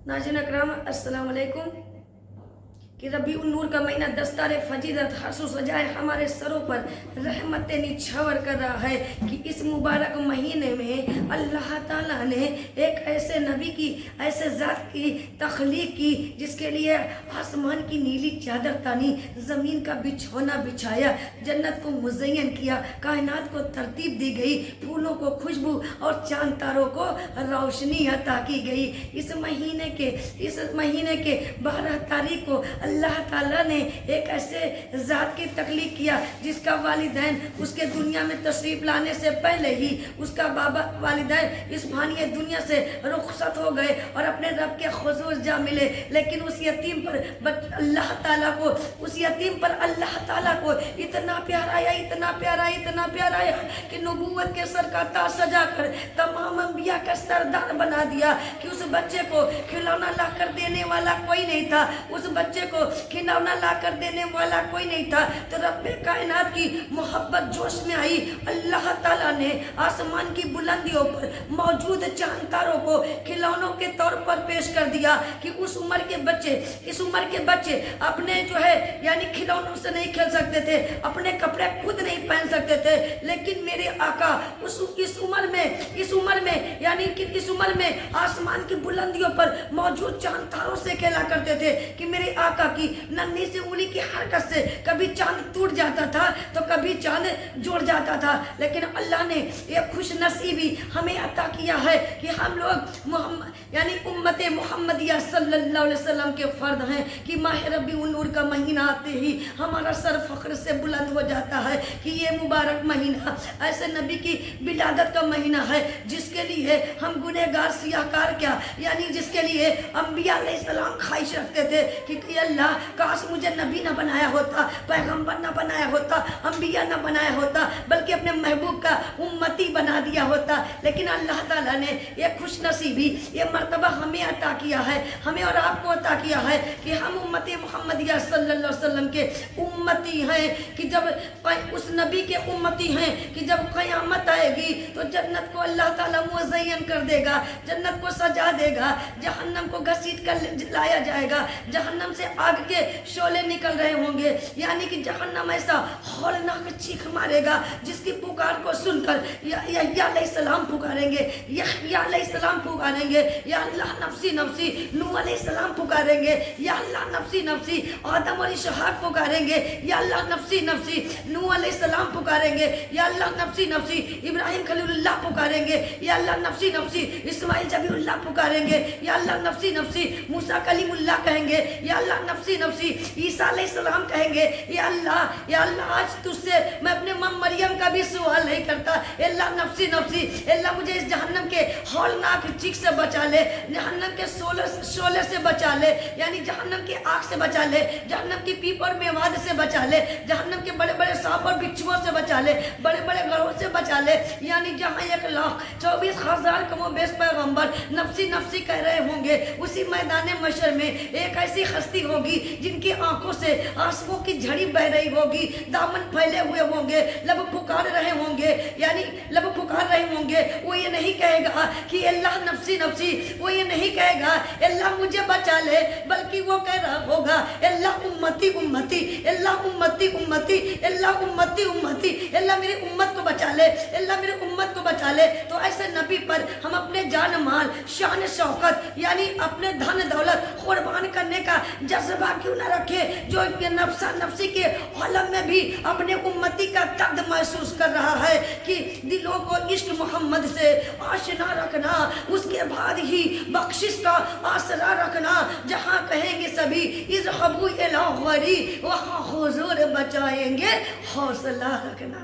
नाज़रीन अकराम अस्सलाम वालेकुम। कि रबीउन नूर का महीना दस्तार फजीलत हर्ष सजाए हमारे सरों पर रहमत निछावर कर रहा है कि इस मुबारक महीने में अल्लाह ताला ने एक ऐसे नबी की, ऐसे ज़ात की तख्लीक की जिसके लिए आसमान की नीली चादर तानी, ज़मीन का बिछौना बिछाया, जन्नत को मुज़य्यन किया, कायनात को तरतीब दी गई, फूलों को खुशबू और चांद तारों को रोशनी अता की गई। इस महीने के 12 तारीख को अल्लाह ताला ने एक ऐसे ज़ात की तख्लीक किया जिसका वालिदैन उसके दुनिया में तशरीफ़ लाने से पहले ही उसका बाबा वालिदैन इस फानी दुनिया से रुखसत हो गए और अपने रब के हुज़ूर जा मिले। लेकिन उस यतीम पर अल्लाह ताला को इतना प्यार आया, इतना प्यार आया कि नबूवत के सर का ताज सजा कर तमाम अंबिया का सरदार बना दिया कि उस बच्चे को खिलौना ला कर देने वाला कोई नहीं था, उस बच्चे को खिलौना ला कर देने वाला कोई नहीं था। तो रब्बे कायनात की मोहब्बत जोश में आई। अल्लाह ताला ने आसमान की बुलंदियों पर मौजूद चांद तारों को खिलौनों के तौर पर पेश कर दिया कि इस उम्र के बच्चे अपने जो है यानी खिलौनों से नहीं खेल सकते थे, अपने कपड़े खुद नहीं पहन सकते थे, लेकिन मेरे आका इस उम्र में आसमान की बुलंदियों पर मौजूद चांद तारों से खेला करते थे कि मेरे आका की नन्ही सी उंगली की हरकत से कभी चांद टूट जाता था तो कभी चांद जुड़ जाता था। लेकिन अल्लाह ने एक खुश नसीबी हमें अता किया है कि हम लोग उम्मत मुहम्मदिया सल्लल्लाहु अलैहि वसल्लम के फर्द हैं कि माह रबीउन नूर का महीना आते ही हमारा सर फख्र से बुलंद हो जाता है कि ये मुबारक महीना ऐसे नबी की विलादत का महीना है जिसके लिए हम गुनहगार सियाहकार क्या यानी जिसके लिए अंबिया अलैहिस्सलाम ख्वाहिश रखते थे कि अल्लाह काश मुझे नबी ना बनाया होता, पैगंबर ना बनाया होता, अंबिया ना बनाया होता, बल्कि अपने महबूब का उम्मती बना दिया होता। लेकिन अल्लाह ताला ने ये खुश नसीबी, ये मर्तबा हमें अता किया है, हमें और आपको अता किया है कि हम उम्मत मुहम्मदिया सल्लल्लाहु अलैहि वसल्लम के उम्मती हैं कि जब उस नबी के उम्मती हैं कि जब क़यामत आएगी तो जन्नत को अल्लाह ताला मुज़य्यन कर देगा, जन्नत को सजा देगा, जहन्नम को घसीट कर लाया जाएगा, जहन्नम से आग के शोले निकल रहे होंगे, यानी कि जहन्नम ऐसा हौलनाक चीख मारेगा जिसकी पुकार को सुनकर यहया अलैहिस्सलाम पुकारेंगे, यहया अलैहिस्सलाम पुकारेंगे, या अल्लाह नफ्सी नफ्सी, नूह अलैहिस्सलाम पुकारेंगे, या अल्लाह नफ्सी नफ्सी, आदम और इसहाक पुकारेंगे, या अल्लाह नफ्सी नफ्सी, नूह अलैहिस्सलाम पुकारेंगे, या अल्लाह नफ्सी नफ्सी, इब्राहिम खलीलुल्लाह पुकारेंगे, या अल्लाह नफ्सी नफ्सी, इस्माइल जबीउल्लाह पुकारेंगे, या अल्लाह नफ्सी नफ्सी, मूसा कलीमुल्लाह कहेंगे, या अल्लाह नफ्सी नफ्सी, ईसा अलैहिस्सलाम कहेंगे, या अल्लाह आज तुझसे मैं अपने मां मरियम का भी सवाल नहीं करता, अल्लाह नफ्सी नफ्सी, अल्लाह मुझे इस जहन्नम के हौलनाक चीख से बचा ले, जहन्नम के शोले से बचा ले, यानी जहन्नम की आग से बचा ले, जहन्नम की पीप और मेवाद से बचा ले, जहन्नम के बड़े बड़े सांप और बिच्छुओं से बचा ले, बड़े बड़े गढ़ों से बचा ले, यानी जहाँ 1,24,000 कमोबेश पैगंबर नफ्सी नफ्सी कह रहे होंगे, उसी मैदान मशर में एक ऐसी हस्ती होगी जिनकी आंखों से आंसुओं की झड़ी बह रही होगी, दामन फैले हुए होंगे, लब पुकार रहे होंगे, वो ये नहीं कहेगा कि अल्लाह नफ्सी नफ्सी, वो ये नहीं कहेगा अल्लाह मुझे बचा ले, बल्कि वो कह रहा होगा अल्लाह उम्मती उम्मती, अल्लाह उम्मती उम्मती, अल्लाह उम्मती उम्मती, अल्लाह मेरी उम्मत को बचा ले, अल्लाह मेरी उम्मत को बचा ले। तो ऐसे नबी पर हम अपने जान माल, शान शौकत यानी अपने धन दौलत कुर्बान करने का जज्बा क्यों न रखे, जो नफ्सा नफ्सी के आलम में भी अपने उम्मती का दर्द महसूस कर रहा है कि दिलों को इश्क मोहम्मद से आशना रखना, उसके बाद ही बख्शिश का आसरा रखना, जहाँ कहेंगे सभी इज़हबू इला गरी वहाँ हुजूर बचाएंगे, हौसला रखना।